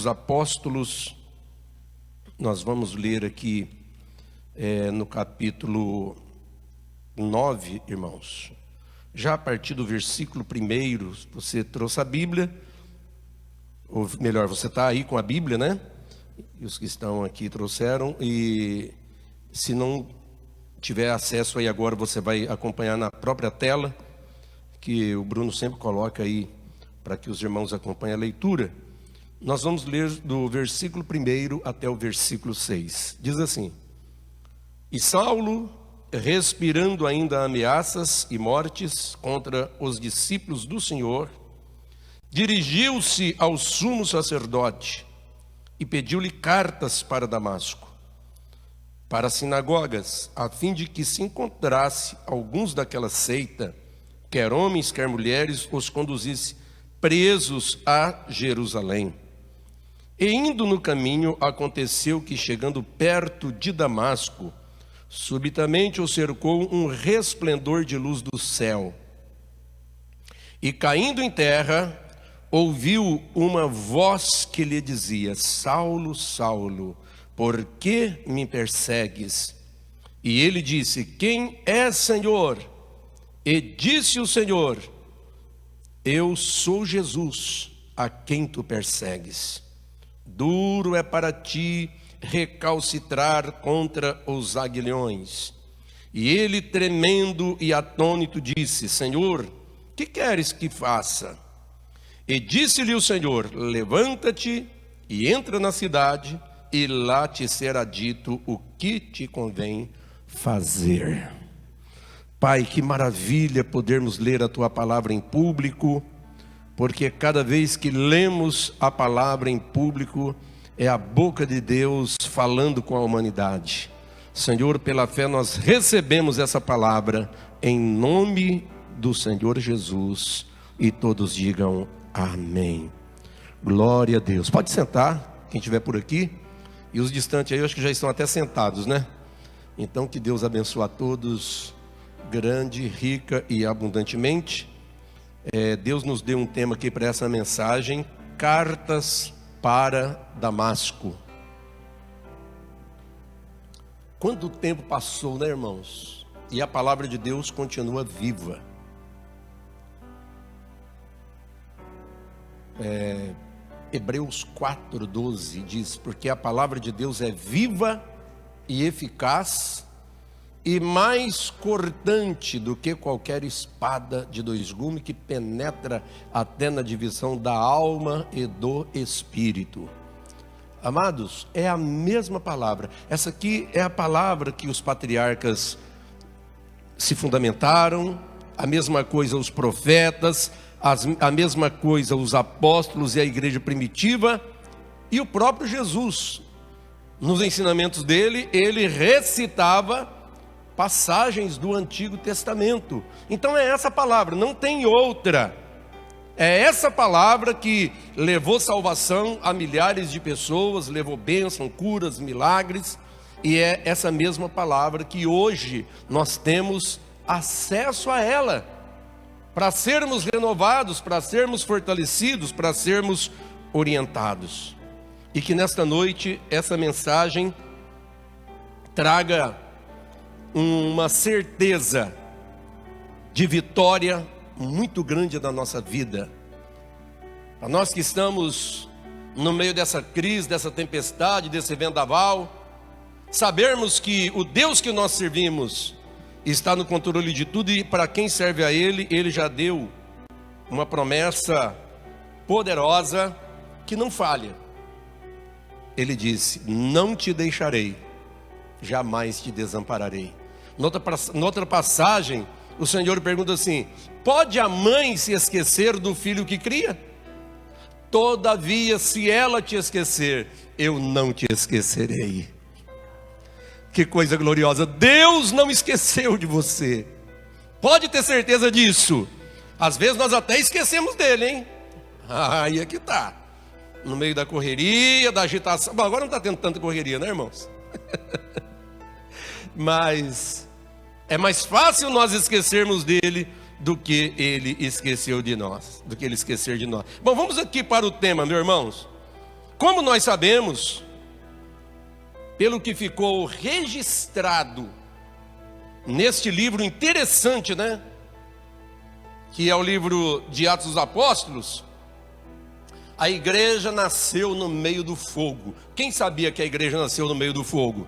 dos Apóstolos, nós vamos ler aqui no capítulo 9, irmãos. Já a partir do versículo 1, você trouxe a Bíblia, ou melhor, você está aí com a Bíblia, né? E os que estão aqui trouxeram, e se não tiver acesso aí agora, você vai acompanhar na própria tela, que o Bruno sempre coloca aí, para que os irmãos acompanhem a leitura. Nós vamos ler do versículo 1 até o versículo 6. Diz assim: E Saulo, respirando ainda ameaças e mortes contra os discípulos do Senhor, dirigiu-se ao sumo sacerdote e pediu-lhe cartas para Damasco, para as sinagogas, a fim de que se encontrasse alguns daquela seita, quer homens, quer mulheres, os conduzisse presos a Jerusalém. E indo no caminho, aconteceu que, chegando perto de Damasco, subitamente o cercou um resplendor de luz do céu. E caindo em terra, ouviu uma voz que lhe dizia: Saulo, Saulo, por que me persegues? E ele disse: Quem é, Senhor? E disse o Senhor: Eu sou Jesus, a quem tu persegues. Duro é para ti recalcitrar contra os aguilhões. E ele, tremendo e atônito, disse: Senhor, que queres que faça? E disse-lhe o Senhor: Levanta-te e entra na cidade, e lá te será dito o que te convém fazer. Pai, que maravilha podermos ler a tua palavra em público, porque cada vez que lemos a palavra em público, é a boca de Deus falando com a humanidade. Senhor, pela fé nós recebemos essa palavra em nome do Senhor Jesus, e todos digam amém. Glória a Deus. Pode sentar, quem estiver por aqui, e os distantes aí eu acho que já estão até sentados, né? Então que Deus abençoe a todos grande, rica e abundantemente. Deus nos deu um tema aqui para essa mensagem: cartas para Damasco. Quanto tempo passou, né, irmãos? E a palavra de Deus continua viva. Hebreus 4:12 diz: porque a palavra de Deus é viva e eficaz, e mais cortante do que qualquer espada de dois gumes, que penetra até na divisão da alma e do espírito. Amados, é a mesma palavra. Essa aqui é a palavra que os patriarcas se fundamentaram, a mesma coisa os profetas, a mesma coisa os apóstolos e a igreja primitiva, e o próprio Jesus. Nos ensinamentos dele, ele recitava passagens do Antigo Testamento. Então é essa palavra, não tem outra. É essa palavra que levou salvação a milhares de pessoas, levou bênção, curas, milagres. E é essa mesma palavra que hoje nós temos acesso a ela, para sermos renovados, para sermos fortalecidos, para sermos orientados. E que nesta noite essa mensagem traga uma certeza de vitória muito grande da nossa vida. Para nós que estamos no meio dessa crise, dessa tempestade, desse vendaval, sabermos que o Deus que nós servimos está no controle de tudo, e para quem serve a Ele, Ele já deu uma promessa poderosa que não falha. Ele disse: não te deixarei, jamais te desampararei. Noutra passagem, o Senhor pergunta assim: pode a mãe se esquecer do filho que cria? Todavia, se ela te esquecer, eu não te esquecerei. Que coisa gloriosa! Deus não esqueceu de você. Pode ter certeza disso. Às vezes nós até esquecemos dele, hein? Aí é que tá. No meio da correria, da agitação. Bom, agora não está tendo tanta correria, né, irmãos? Mas é mais fácil nós esquecermos dele do que ele esqueceu de nós, do que ele esquecer de nós. Bom, vamos aqui para o tema, meus irmãos. como nós sabemos, pelo que ficou registrado neste livro interessante, né? Que é o livro de Atos dos Apóstolos, a igreja nasceu no meio do fogo. Quem sabia que a igreja nasceu no meio do fogo?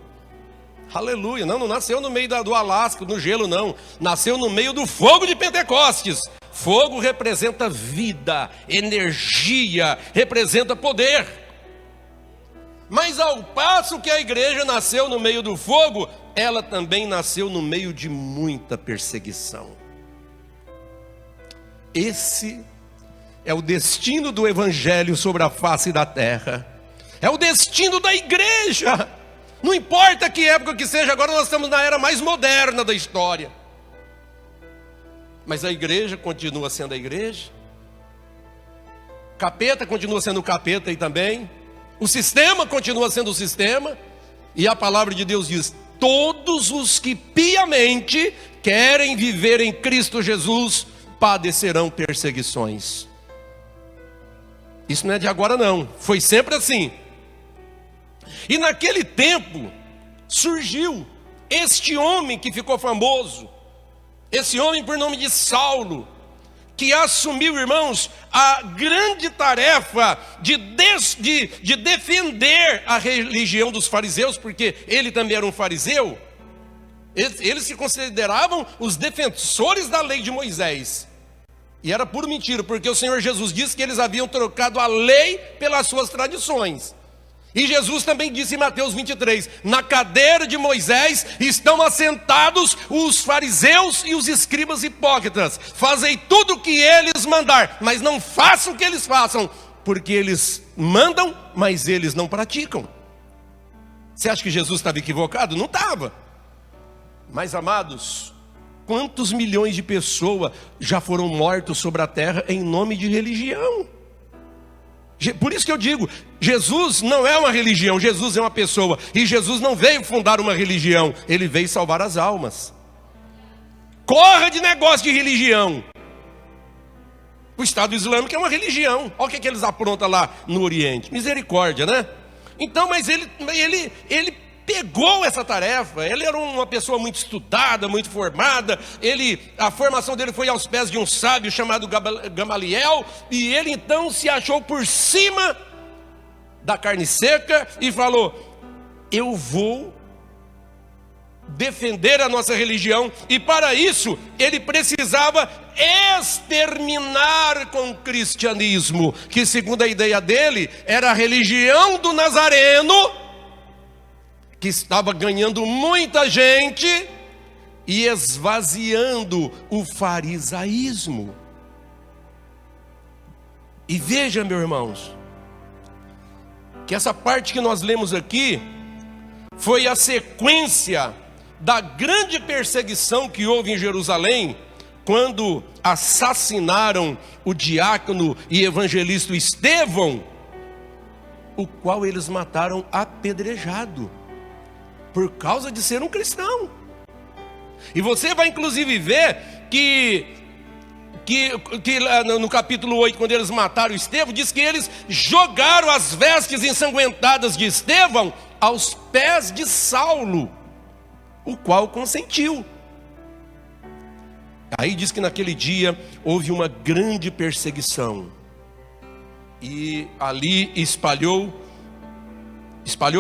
Aleluia, não nasceu no meio do Alasca, no gelo não. Nasceu no meio do fogo de Pentecostes. Fogo representa vida, energia, representa poder. Mas ao passo que a igreja nasceu no meio do fogo, ela também nasceu no meio de muita perseguição. Esse é o destino do evangelho sobre a face da terra. É o destino da igreja. Não importa que época que seja, agora nós estamos na era mais moderna da história. Mas a igreja continua sendo a igreja. Capeta continua sendo o capeta aí também. O sistema continua sendo o sistema. E a palavra de Deus diz: todos os que piamente querem viver em Cristo Jesus padecerão perseguições. Isso não é de agora não, foi sempre assim. E naquele tempo surgiu este homem que ficou famoso, esse homem por nome de Saulo, que assumiu, irmãos, a grande tarefa de defender a religião dos fariseus, porque ele também era um fariseu. Eles se consideravam os defensores da lei de Moisés. E era puro mentira, porque o Senhor Jesus disse que eles haviam trocado a lei pelas suas tradições. E Jesus também disse em Mateus 23, na cadeira de Moisés estão assentados os fariseus e os escribas hipócritas. Fazei tudo o que eles mandar, mas não façam o que eles façam, porque eles mandam, mas eles não praticam. Você acha que Jesus estava equivocado? Não estava. Mas amados, quantos milhões de pessoas já foram mortos sobre a terra em nome de religião? Por isso que eu digo, Jesus não é uma religião, Jesus é uma pessoa. E Jesus não veio fundar uma religião, ele veio salvar as almas. Corra de negócio de religião. O Estado Islâmico é uma religião. Olha o que eles aprontam lá no Oriente. Misericórdia, né? Então, mas ele pegou essa tarefa. Ele era uma pessoa muito estudada, muito formada. A formação dele foi aos pés de um sábio chamado Gamaliel. E ele então se achou por cima da carne seca e falou: eu vou defender a nossa religião. E para isso ele precisava exterminar com o cristianismo, que segundo a ideia dele era a religião do Nazareno, que estava ganhando muita gente e esvaziando o farisaísmo. E veja, meus irmãos, que essa parte que nós lemos aqui foi a sequência da grande perseguição que houve em Jerusalém, quando assassinaram o diácono e evangelista Estevão, o qual eles mataram apedrejado, por causa de ser um cristão. E você vai inclusive ver que no capítulo 8, quando eles mataram Estevão, diz que eles jogaram as vestes ensanguentadas de Estevão aos pés de Saulo, o qual consentiu. Aí diz que naquele dia houve uma grande perseguição, e ali espalhou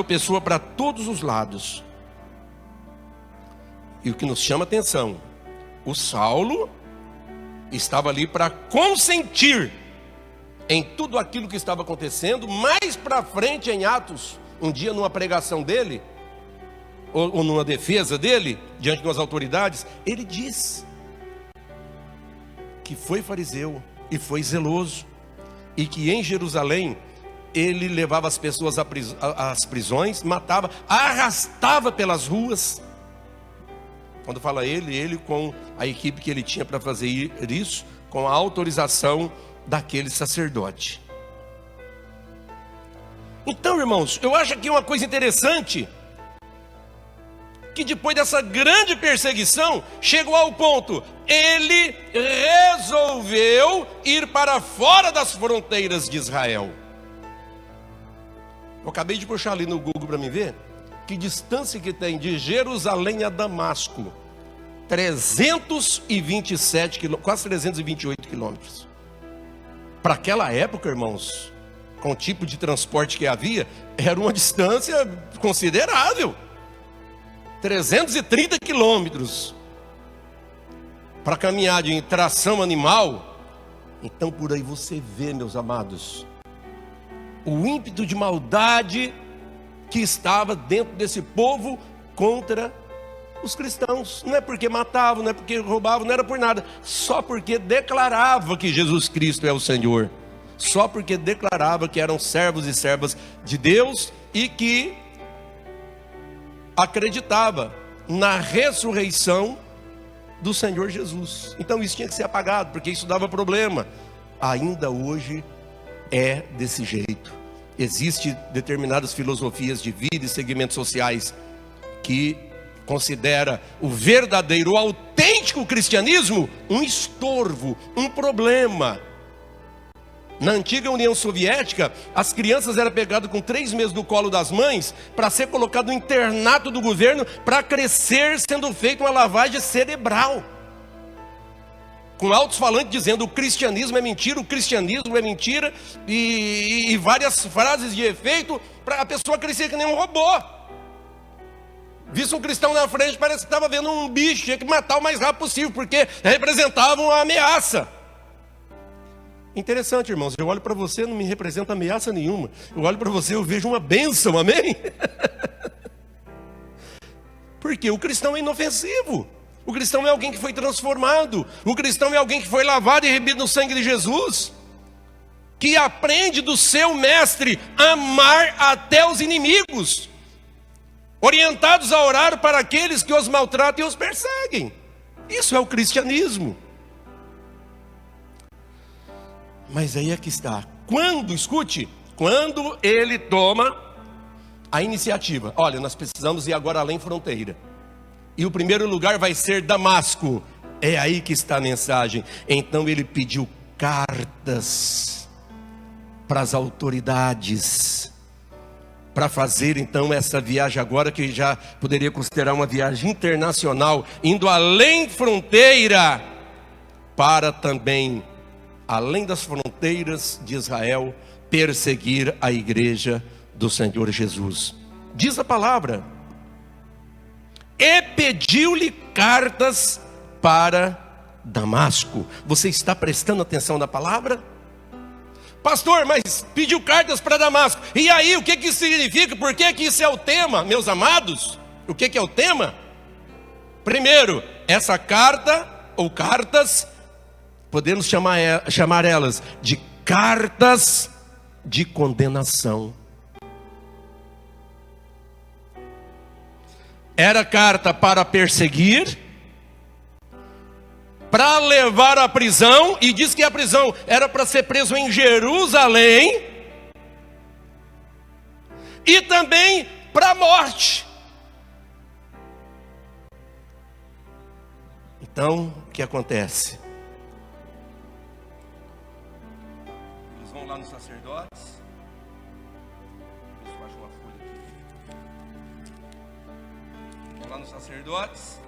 pessoa para todos os lados. E o que nos chama atenção, o Saulo estava ali para consentir em tudo aquilo que estava acontecendo. Mais para frente em Atos, um dia numa pregação dele, ou numa defesa dele, diante das autoridades, ele diz que foi fariseu e foi zeloso, e que em Jerusalém ele levava as pessoas às prisões, matava, arrastava pelas ruas. Quando fala ele com a equipe que ele tinha para fazer isso, com a autorização daquele sacerdote. Então, irmãos, eu acho aqui uma coisa interessante, que depois dessa grande perseguição, chegou ao ponto, ele resolveu ir para fora das fronteiras de Israel. Eu acabei de puxar ali no Google para me ver que distância que tem de Jerusalém a Damasco. 327 quilômetros, quase 328 quilômetros. Para aquela época, irmãos, com o tipo de transporte que havia, era uma distância considerável. 330 quilômetros para caminhar de tração animal. Então por aí você vê, meus amados, o ímpeto de maldade que estava dentro desse povo contra os cristãos. Não é porque matavam, não é porque roubavam, não era por nada, só porque declarava que Jesus Cristo é o Senhor, só porque declarava que eram servos e servas de Deus e que acreditava na ressurreição do Senhor Jesus. Então isso tinha que ser apagado, porque isso dava problema. Ainda hoje é desse jeito. Existem determinadas filosofias de vida e segmentos sociais que considera o verdadeiro, o autêntico cristianismo um estorvo, um problema. Na antiga União Soviética, as crianças eram pegadas com 3 meses no colo das mães para ser colocado no internato do governo, para crescer sendo feita uma lavagem cerebral, com alto-falante dizendo o cristianismo é mentira, o cristianismo é mentira, e várias frases de efeito para a pessoa crescer que nem um robô. Visse um cristão na frente, parece que estava vendo um bicho, tinha que matar o mais rápido possível, porque representava uma ameaça. Interessante, irmãos, eu olho para você, não me representa ameaça nenhuma. Eu olho para você, eu vejo uma bênção, amém? Porque o cristão é inofensivo. O cristão é alguém que foi transformado. O cristão é alguém que foi lavado e remido no sangue de Jesus, que aprende do seu mestre a amar até os inimigos, orientados a orar para aqueles que os maltratam e os perseguem. Isso é o cristianismo. Mas aí é que está. Quando ele toma a iniciativa. Olha, nós precisamos ir agora além fronteira. E o primeiro lugar vai ser Damasco. É aí que está a mensagem. Então ele pediu cartas para as autoridades, para fazer então essa viagem agora, que já poderia considerar uma viagem internacional, indo além fronteira, para também, além das fronteiras de Israel, perseguir a igreja do Senhor Jesus. Diz a palavra: e pediu-lhe cartas para Damasco. Você está prestando atenção na palavra? Pastor, mas pediu cartas para Damasco. E aí, o que isso significa? Por que isso é o tema, meus amados? O que é o tema? Primeiro, essa carta ou cartas, podemos chamar elas de cartas de condenação. Era carta para perseguir, para levar à prisão, e diz que a prisão era para ser preso em Jerusalém, e também para a morte. Então, o que acontece? Eles vão lá nos sacerdotes. Deixa eu achar uma folha aqui. Vão lá nos sacerdotes.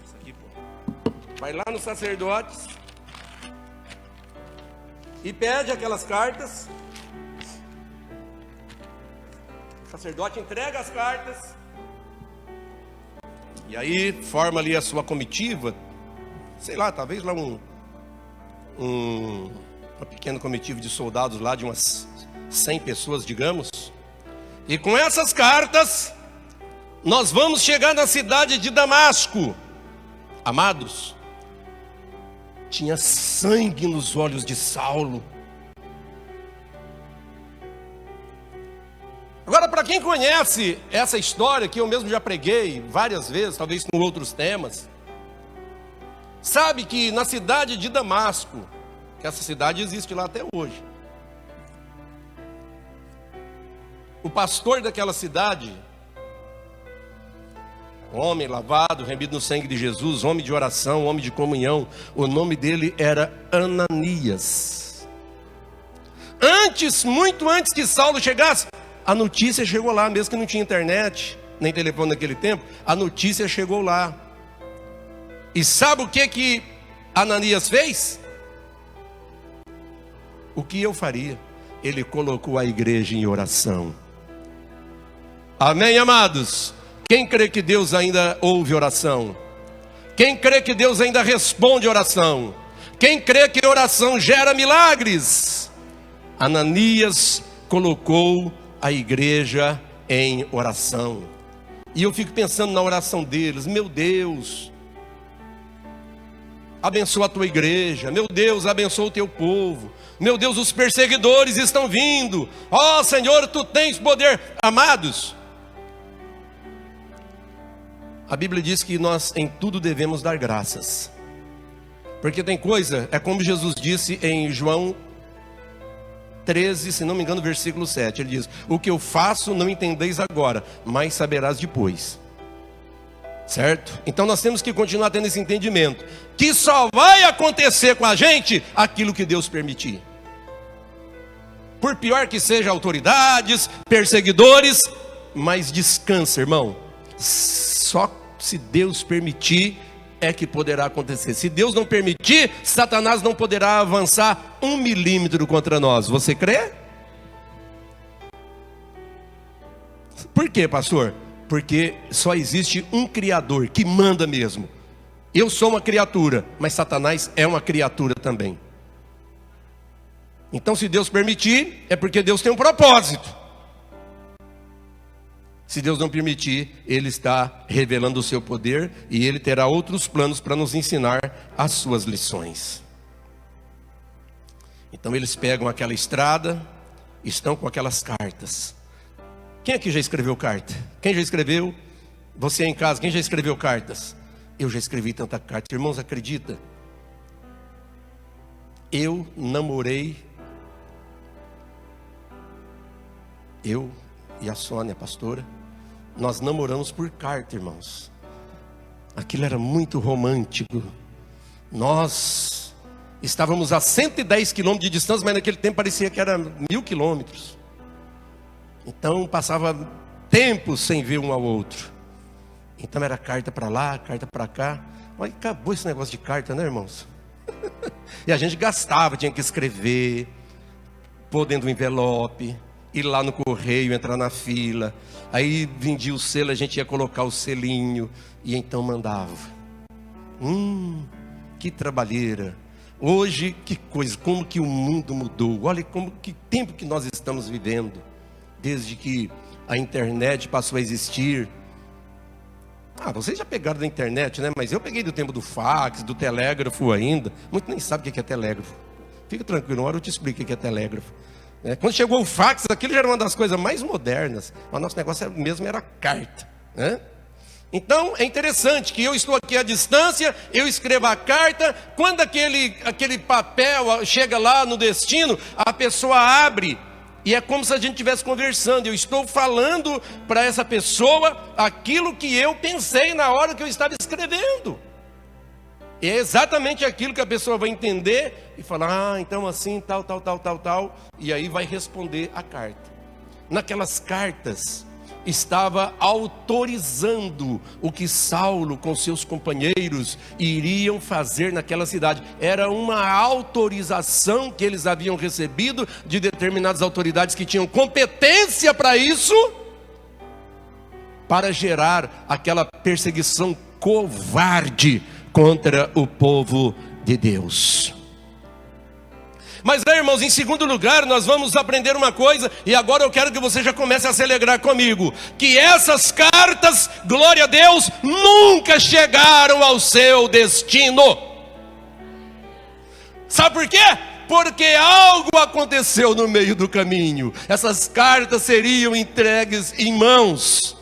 Isso aqui, pô. Vai lá nos sacerdotes e pede aquelas cartas. O sacerdote entrega as cartas, e aí forma ali a sua comitiva, sei lá, talvez lá uma pequena comitiva de soldados lá, de umas 100 pessoas, digamos. E com essas cartas nós vamos chegar na cidade de Damasco. Amados, tinha sangue nos olhos de Saulo. Agora, para quem conhece essa história, que eu mesmo já preguei várias vezes, talvez com outros temas, sabe que na cidade de Damasco, que essa cidade existe lá até hoje, o pastor daquela cidade homem lavado, remido no sangue de Jesus, homem de oração, homem de comunhão. O nome dele era Ananias. Muito antes que Saulo chegasse, a notícia chegou lá, mesmo que não tinha internet, nem telefone naquele tempo, a notícia chegou lá. E sabe o que Ananias fez? O que eu faria? Ele colocou a igreja em oração. Amém, amados? Quem crê que Deus ainda ouve oração? Quem crê que Deus ainda responde oração? Quem crê que oração gera milagres? Ananias colocou a igreja em oração. E eu fico pensando na oração deles. Meu Deus, abençoa a tua igreja. Meu Deus, abençoa o teu povo. Meu Deus, os perseguidores estão vindo. Ó Senhor, tu tens poder. Amados, a Bíblia diz que nós em tudo devemos dar graças. Porque tem coisa, é como Jesus disse em João 13, se não me engano, versículo 7. Ele diz: o que eu faço não entendeis agora, mas saberás depois. Certo? Então nós temos que continuar tendo esse entendimento, que só vai acontecer com a gente aquilo que Deus permitir. Por pior que sejam autoridades, perseguidores, mas descansa, irmão. Só se Deus permitir é que poderá acontecer. Se Deus não permitir, Satanás não poderá avançar 1 milímetro contra nós. Você crê? Por quê, pastor? Porque só existe um Criador que manda mesmo. Eu sou uma criatura, mas Satanás é uma criatura também. Então, se Deus permitir, é porque Deus tem um propósito. Se Deus não permitir, Ele está revelando o seu poder e Ele terá outros planos para nos ensinar as suas lições. Então eles pegam aquela estrada, estão com aquelas cartas. Quem aqui já escreveu carta? Quem já escreveu? Você em casa, quem já escreveu cartas? Eu já escrevi tanta carta. Irmãos, acredita? Eu namorei, eu e a Sônia, a pastora, nós namoramos por carta, irmãos. Aquilo era muito romântico. Nós estávamos a 110 quilômetros de distância, mas naquele tempo parecia que era 1000 quilômetros. Então passava tempo sem ver um ao outro. Então era carta para lá, carta para cá. Mas acabou esse negócio de carta, né, irmãos? E a gente gastava, tinha que escrever, pôr dentro do envelope, ir lá no correio, entrar na fila. Aí vendia o selo, a gente ia colocar o selinho e então mandava. Que trabalheira. Hoje, que coisa, como que o mundo mudou. Olha que tempo que nós estamos vivendo. Desde que a internet passou a existir. Vocês já pegaram da internet, né? Mas eu peguei do tempo do fax, do telégrafo ainda. Muitos nem sabem o que é telégrafo. Fica tranquilo, uma hora eu te explico o que é telégrafo. Quando chegou o fax, aquilo já era uma das coisas mais modernas. Mas nosso negócio mesmo era carta, né? Então é interessante que eu estou aqui à distância, eu escrevo a carta. Quando aquele papel chega lá no destino, a pessoa abre e é como se a gente estivesse conversando. Eu estou falando para essa pessoa aquilo que eu pensei na hora que eu estava escrevendo. É exatamente aquilo que a pessoa vai entender e falar: então assim, tal. E aí vai responder a carta. Naquelas cartas estava autorizando o que Saulo com seus companheiros iriam fazer naquela cidade. Era uma autorização que eles haviam recebido de determinadas autoridades que tinham competência para isso, para gerar aquela perseguição covarde contra o povo de Deus. Mas aí, irmãos, em segundo lugar, nós vamos aprender uma coisa, e agora eu quero que você já comece a se alegrar comigo, que essas cartas, glória a Deus, nunca chegaram ao seu destino. Sabe por quê? Porque algo aconteceu no meio do caminho. Essas cartas seriam entregues em mãos.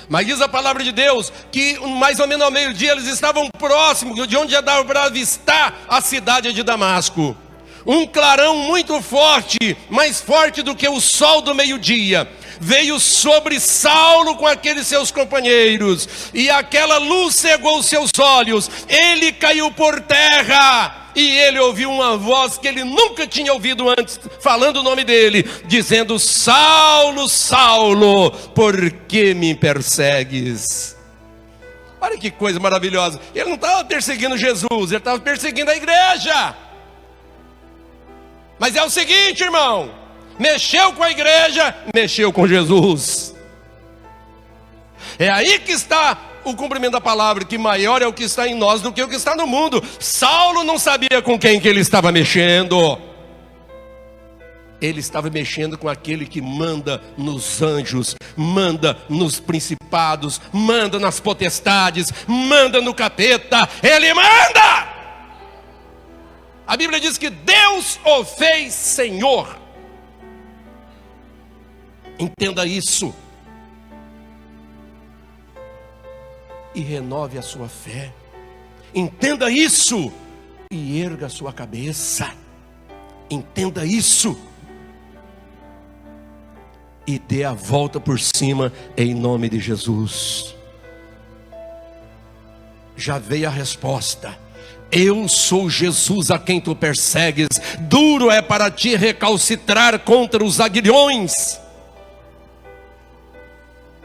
Mas diz a palavra de Deus que mais ou menos ao meio-dia eles estavam próximos de onde já dava para avistar a cidade de Damasco. um clarão muito forte, mais forte do que o sol do meio-dia, veio sobre Saulo com aqueles seus companheiros, e aquela luz cegou os seus olhos, ele caiu por terra, e ele ouviu uma voz que ele nunca tinha ouvido antes, falando o nome dele, dizendo: Saulo, Saulo, por que me persegues? Olha que coisa maravilhosa. Ele não estava perseguindo Jesus, ele estava perseguindo a igreja. Mas é o seguinte, irmão, mexeu com a igreja, mexeu com Jesus. É aí que está o cumprimento da palavra, que maior é o que está em nós do que o que está no mundo. Saulo não sabia com quem que ele estava mexendo. Ele estava mexendo com aquele que manda nos anjos, manda nos principados, manda nas potestades, manda no capeta. Ele manda! A Bíblia diz que Deus o fez Senhor. Entenda isso. E renove a sua fé. Entenda isso. E erga a sua cabeça. Entenda isso. E dê a volta por cima em nome de Jesus. Já veio a resposta. Eu sou Jesus a quem tu persegues. Duro é para ti recalcitrar contra os aguilhões.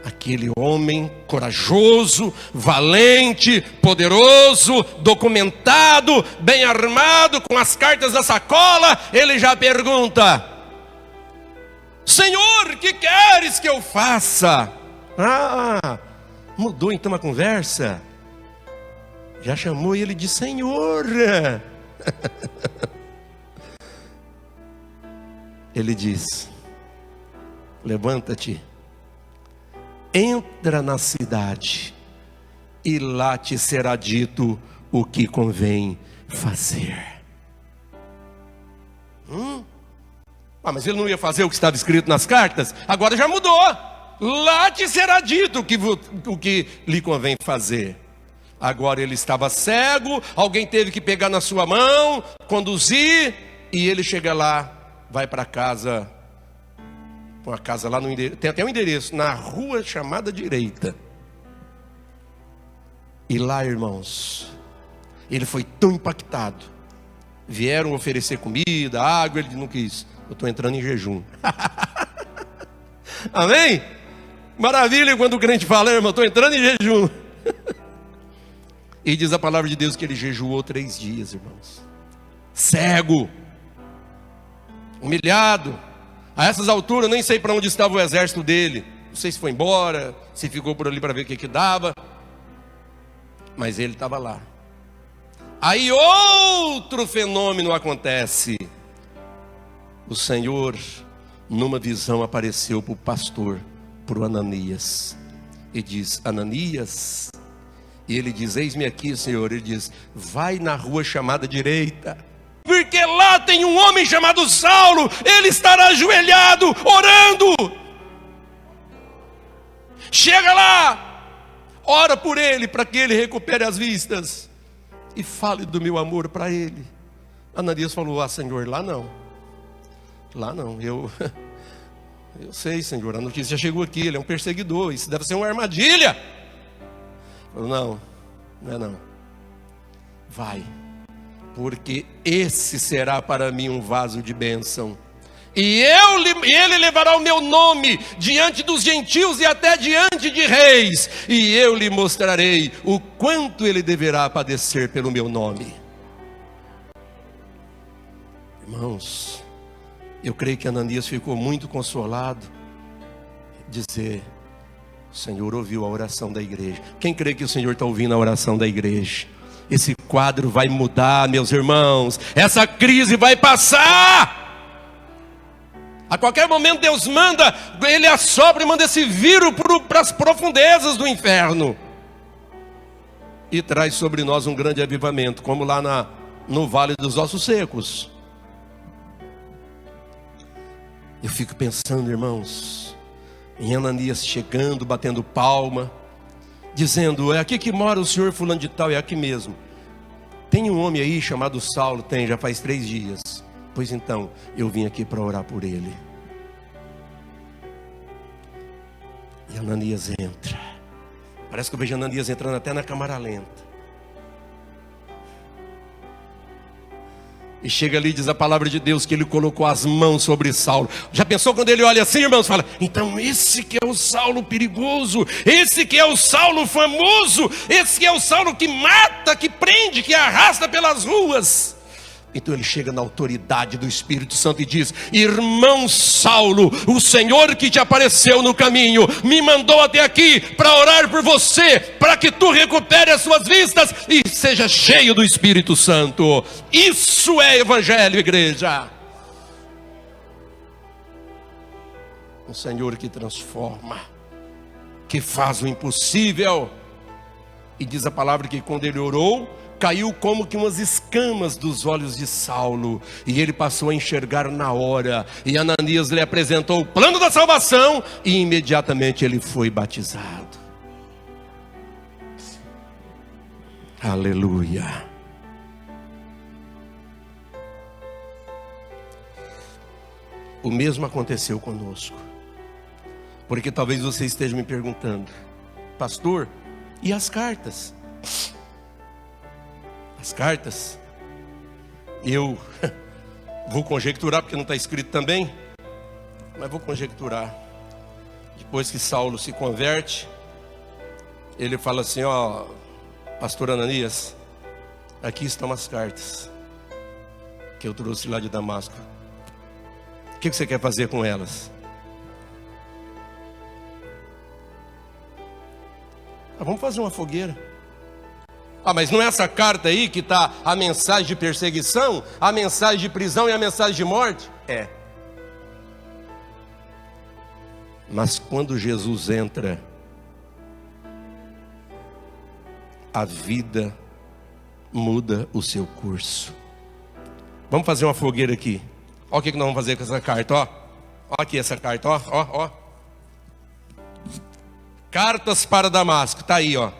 Aquele homem corajoso, valente, poderoso, documentado, bem armado, com as cartas da sacola, ele já pergunta: Senhor, que queres que eu faça? Mudou então a conversa. Já chamou ele de Senhor. Ele diz: levanta-te, entra na cidade, e lá te será dito o que convém fazer. Mas ele não ia fazer o que estava escrito nas cartas? Agora já mudou. Lá te será dito o que lhe convém fazer. Agora ele estava cego, alguém teve que pegar na sua mão, conduzir, e ele chega lá, vai para casa. Uma casa lá no endereço, tem até um endereço, na rua chamada Direita. E lá, irmãos, ele foi tão impactado. Vieram oferecer comida, água, ele não quis. Eu estou entrando em jejum. Amém? Maravilha quando o crente fala: irmão, estou entrando em jejum. E diz a palavra de Deus que ele jejuou 3 dias, irmãos. Cego, humilhado. A essas alturas, nem sei para onde estava o exército dele. Não sei se foi embora, se ficou por ali para ver o que dava. Mas ele estava lá. Aí outro fenômeno acontece. O Senhor, numa visão, apareceu para o pastor, para o Ananias. E diz: Ananias. E ele diz: eis-me aqui, Senhor. Ele diz: vai na rua chamada Direita, porque lá tem um homem chamado Saulo. Ele estará ajoelhado, orando. Chega lá, ora por ele, para que ele recupere as vistas, e fale do meu amor para ele. Ananias falou: Senhor, lá não. Lá não, eu sei, Senhor, a notícia chegou aqui, ele é um perseguidor, isso deve ser uma armadilha. Falou: não é não. Vai, porque esse será para mim um vaso de bênção. E ele levará o meu nome diante dos gentios e até diante de reis. E eu lhe mostrarei o quanto ele deverá padecer pelo meu nome. Irmãos, eu creio que Ananias ficou muito consolado. Dizer: o Senhor ouviu a oração da igreja. Quem crê que o Senhor está ouvindo a oração da igreja? Esse quadro vai mudar, meus irmãos. Essa crise vai passar. A qualquer momento Deus manda, Ele assopra e manda esse vírus para as profundezas do inferno. E traz sobre nós um grande avivamento, como lá no Vale dos Ossos Secos. Eu fico pensando, irmãos, em Ananias chegando, batendo palma, dizendo: é aqui que mora o senhor fulano de tal, é aqui mesmo. Tem um homem aí chamado Saulo, já faz 3 dias. Pois então, eu vim aqui para orar por ele. E Ananias entra. Parece que eu vejo Ananias entrando até na câmara lenta. E chega ali, diz a palavra de Deus, que ele colocou as mãos sobre Saulo. Já pensou quando ele olha assim, irmãos? Fala, então esse que é o Saulo perigoso, esse que é o Saulo famoso, esse que é o Saulo que mata, que prende, que arrasta pelas ruas. Então ele chega na autoridade do Espírito Santo e diz: irmão Saulo, o Senhor que te apareceu no caminho me mandou até aqui para orar por você, para que tu recupere as suas vistas e seja cheio do Espírito Santo. Isso é evangelho, igreja. O Senhor que transforma, que faz o impossível. E diz a palavra que quando ele orou, caiu como que umas escamas dos olhos de Saulo, e ele passou a enxergar na hora. E Ananias lhe apresentou o plano da salvação, e imediatamente ele foi batizado. Aleluia. O mesmo aconteceu conosco. Porque talvez você esteja me perguntando: pastor, e as cartas? As cartas, eu vou conjecturar, porque não está escrito também, mas vou conjecturar. Depois que Saulo se converte, ele fala assim: ó, pastor Ananias, aqui estão as cartas que eu trouxe lá de Damasco. O que você quer fazer com elas? Vamos fazer uma fogueira. Mas não é essa carta aí que está a mensagem de perseguição, a mensagem de prisão e a mensagem de morte? É. Mas quando Jesus entra, a vida muda o seu curso. Vamos fazer uma fogueira aqui. Olha o que nós vamos fazer com essa carta, ó. Olha aqui essa carta, ó. Cartas para Damasco, está aí, ó.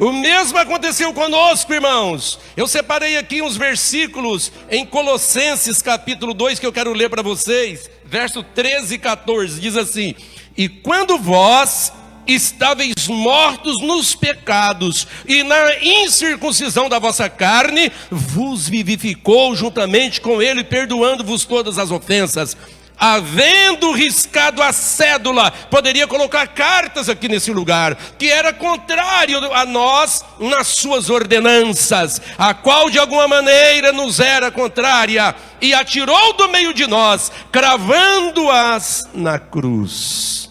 O mesmo aconteceu conosco, irmãos. Eu separei aqui uns versículos em Colossenses capítulo 2 que eu quero ler para vocês. Verso 13 e 14, diz assim: e quando vós estáveis mortos nos pecados e na incircuncisão da vossa carne, vos vivificou juntamente com ele, perdoando-vos todas as ofensas, havendo riscado a cédula. Poderia colocar cartas aqui nesse lugar, que era contrário a nós nas suas ordenanças, a qual de alguma maneira nos era contrária, e atirou do meio de nós, cravando-as na cruz.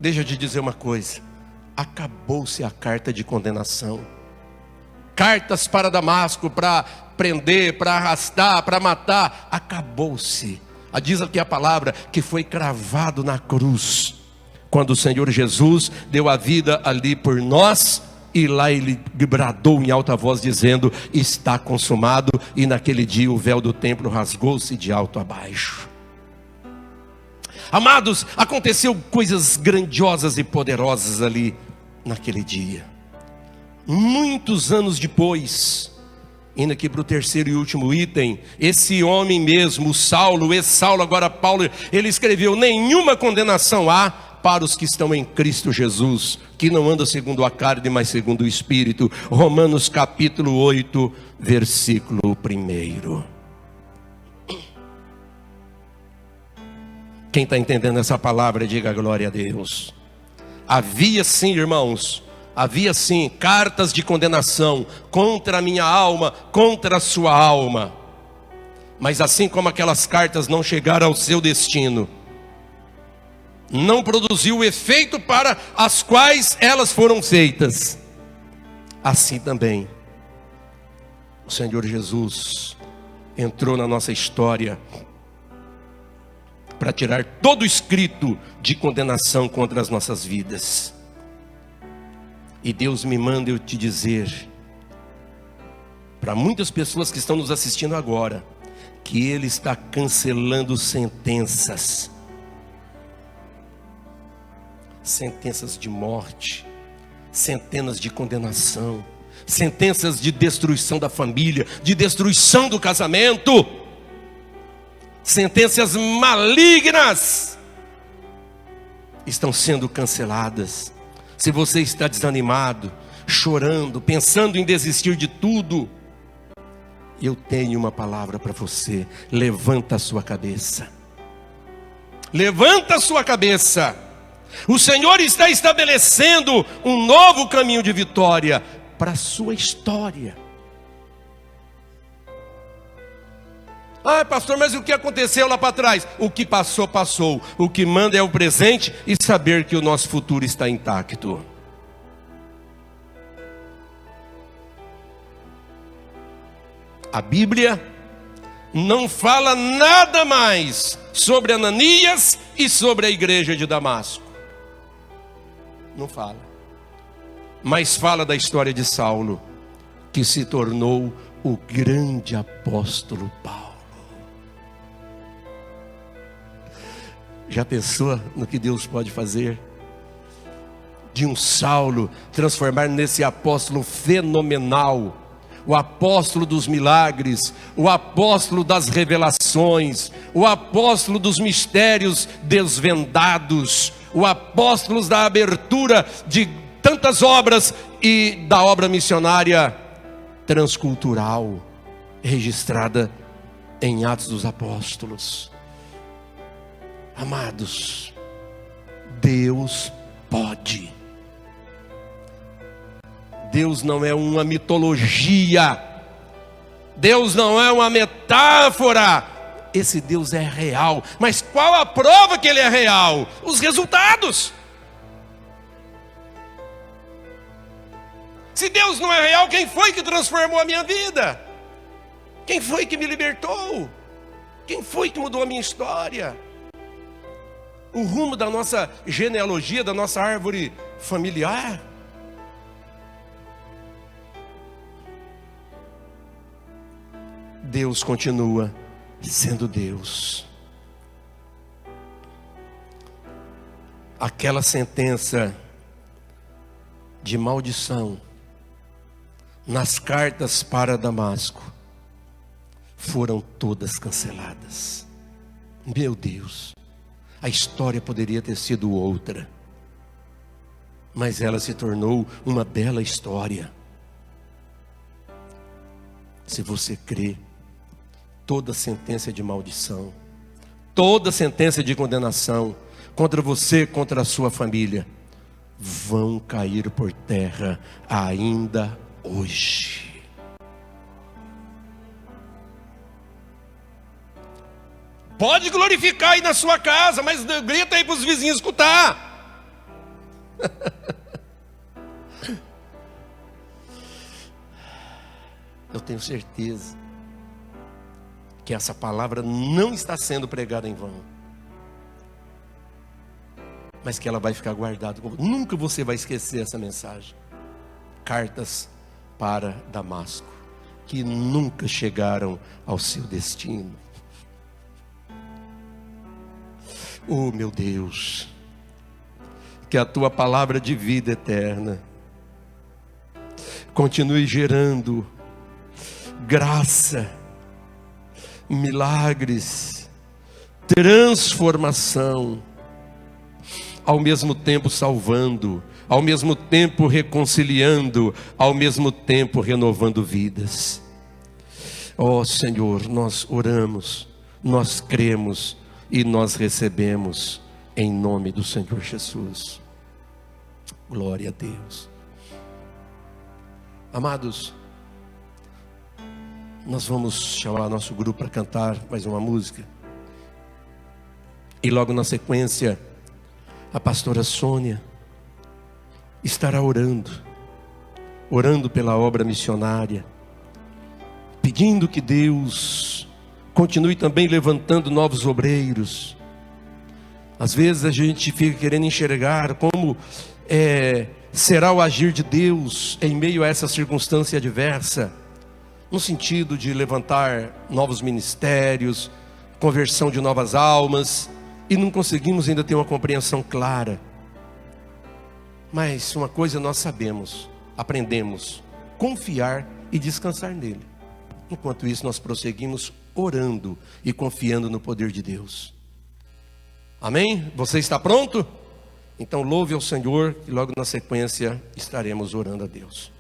Deixa eu te dizer uma coisa: acabou-se a carta de condenação. Cartas para Damasco, para prender, para arrastar, para matar, acabou-se. Diz aqui a palavra que foi cravado na cruz, quando o Senhor Jesus deu a vida ali por nós, e lá ele bradou em alta voz dizendo: está consumado. E naquele dia o véu do templo rasgou-se de alto a baixo. Amados, aconteceu coisas grandiosas e poderosas ali naquele dia. Muitos anos depois, indo aqui para o terceiro e último item, esse homem mesmo, Saulo, esse Saulo, agora Paulo, ele escreveu: nenhuma condenação há para os que estão em Cristo Jesus, que não andam segundo a carne, mas segundo o Espírito. Romanos capítulo 8, versículo 1. Quem está entendendo essa palavra, diga glória a Deus. Havia sim, irmãos, havia sim cartas de condenação contra a minha alma, contra a sua alma. Mas assim como aquelas cartas não chegaram ao seu destino, não produziu o efeito para as quais elas foram feitas, assim também o Senhor Jesus entrou na nossa história para tirar todo o escrito de condenação contra as nossas vidas. E Deus me manda eu te dizer, para muitas pessoas que estão nos assistindo agora, que Ele está cancelando sentenças. Sentenças de morte, sentenças de condenação, sentenças de destruição da família, de destruição do casamento, sentenças malignas estão sendo canceladas. Se você está desanimado, chorando, pensando em desistir de tudo, eu tenho uma palavra para você: levanta a sua cabeça. Levanta a sua cabeça. O Senhor está estabelecendo um novo caminho de vitória para a sua história. Ah, pastor, mas o que aconteceu lá para trás? O que passou, passou. O que manda é o presente e saber que o nosso futuro está intacto. A Bíblia não fala nada mais sobre Ananias e sobre a igreja de Damasco. Não fala. Mas fala da história de Saulo, que se tornou o grande apóstolo Paulo. Já pensou no que Deus pode fazer? De um Saulo transformar nesse apóstolo fenomenal, o apóstolo dos milagres, o apóstolo das revelações, o apóstolo dos mistérios desvendados, o apóstolo da abertura de tantas obras e da obra missionária transcultural, registrada em Atos dos Apóstolos. Amados, Deus pode. Deus não é uma mitologia, Deus não é uma metáfora, esse Deus é real. Mas qual a prova que Ele é real? Os resultados. Se Deus não é real, quem foi que transformou a minha vida? Quem foi que me libertou? Quem foi que mudou a minha história? O rumo da nossa genealogia, da nossa árvore familiar? Deus continua sendo Deus. Aquela sentença de maldição nas cartas para Damasco foram todas canceladas. Meu Deus, a história poderia ter sido outra, mas ela se tornou uma bela história. Se você crê, toda sentença de maldição, toda sentença de condenação contra você, contra a sua família, vão cair por terra ainda hoje. Pode glorificar aí na sua casa, mas grita aí para os vizinhos escutar. Eu tenho certeza que essa palavra não está sendo pregada em vão, mas que ela vai ficar guardada. Nunca você vai esquecer essa mensagem. Cartas para Damasco, que nunca chegaram ao seu destino. Oh, meu Deus, que a tua palavra de vida eterna continue gerando graça, milagres, transformação, ao mesmo tempo salvando, ao mesmo tempo reconciliando, ao mesmo tempo renovando vidas. Ó Senhor, nós oramos, nós cremos e nós recebemos em nome do Senhor Jesus. Glória a Deus. Amados, nós vamos chamar nosso grupo para cantar mais uma música. E logo na sequência, a pastora Sônia estará orando pela obra missionária, pedindo que Deus continue também levantando novos obreiros. Às vezes a gente fica querendo enxergar como será o agir de Deus em meio a essa circunstância adversa, no sentido de levantar novos ministérios, conversão de novas almas, e não conseguimos ainda ter uma compreensão clara. Mas uma coisa nós sabemos, aprendemos: confiar e descansar nele. Enquanto isso, nós prosseguimos orando e confiando no poder de Deus. Amém? Você está pronto? Então louve ao Senhor e logo na sequência estaremos orando a Deus.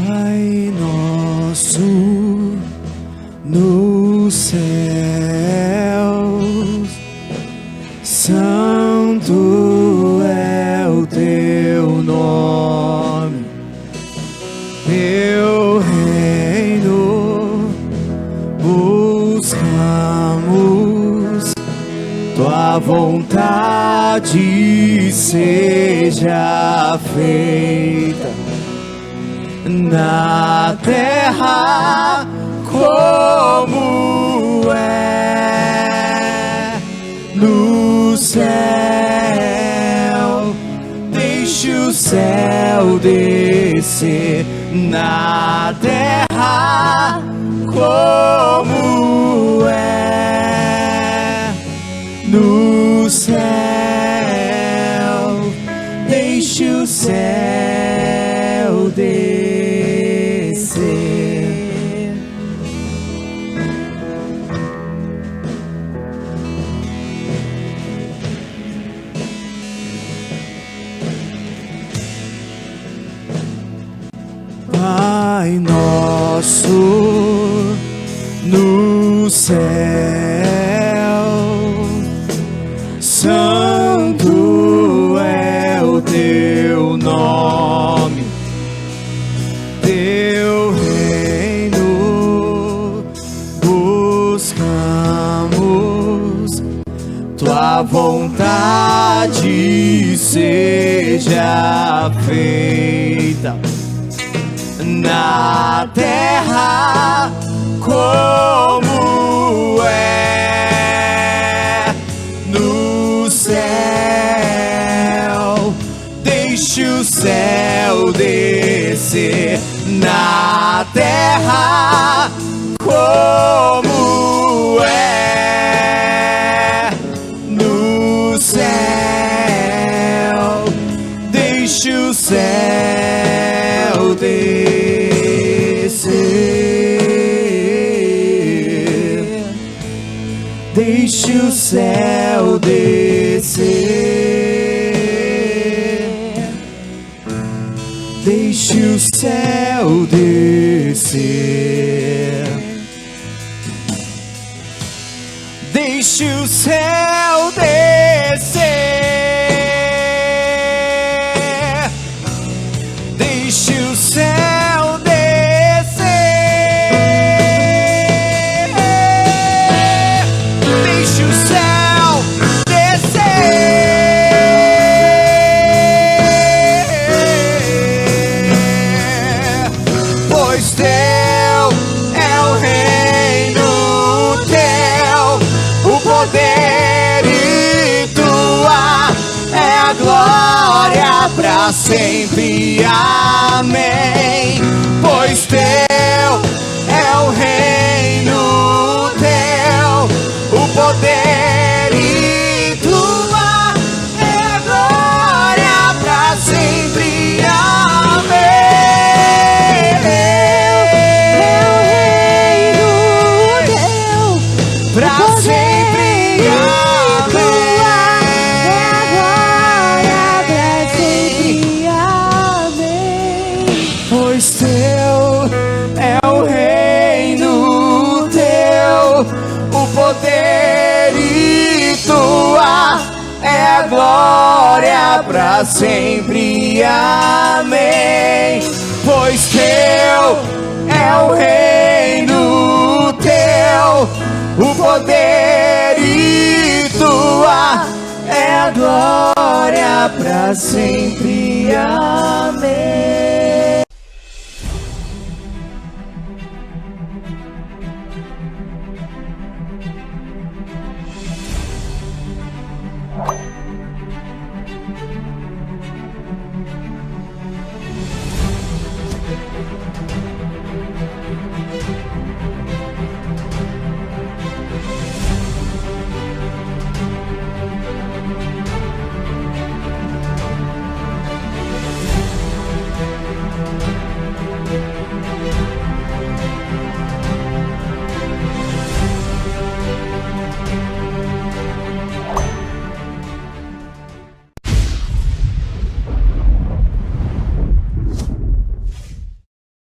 Pai nosso nos céus, santo é o teu nome, teu reino buscamos, tua vontade seja feita na terra como é no céu. Deixe o céu descer na terra como é no céu. Deixe o céu descer. Pai nosso no céu, santo é o teu nome, teu reino buscamos, tua vontade seja feita na terra como é no céu. Deixe o céu descer na terra como é no céu. Deixe o céu descer. Deixe o céu descer. Deixe o céu descer. Deixe o céu descer. Deixe o céu descer. Deixe o céu descer. Pois teu é o reino, teu o poder e tua é a glória para sempre. Amém. Pois teu é o reino, teu o poder e tua é a glória para sempre. Amém. Teu reino, teu para sempre. Pois teu é o reino, teu o poder e tua é a glória para sempre. Amém. Pois teu é o reino, teu o poder e tua é a glória para sempre. Amém.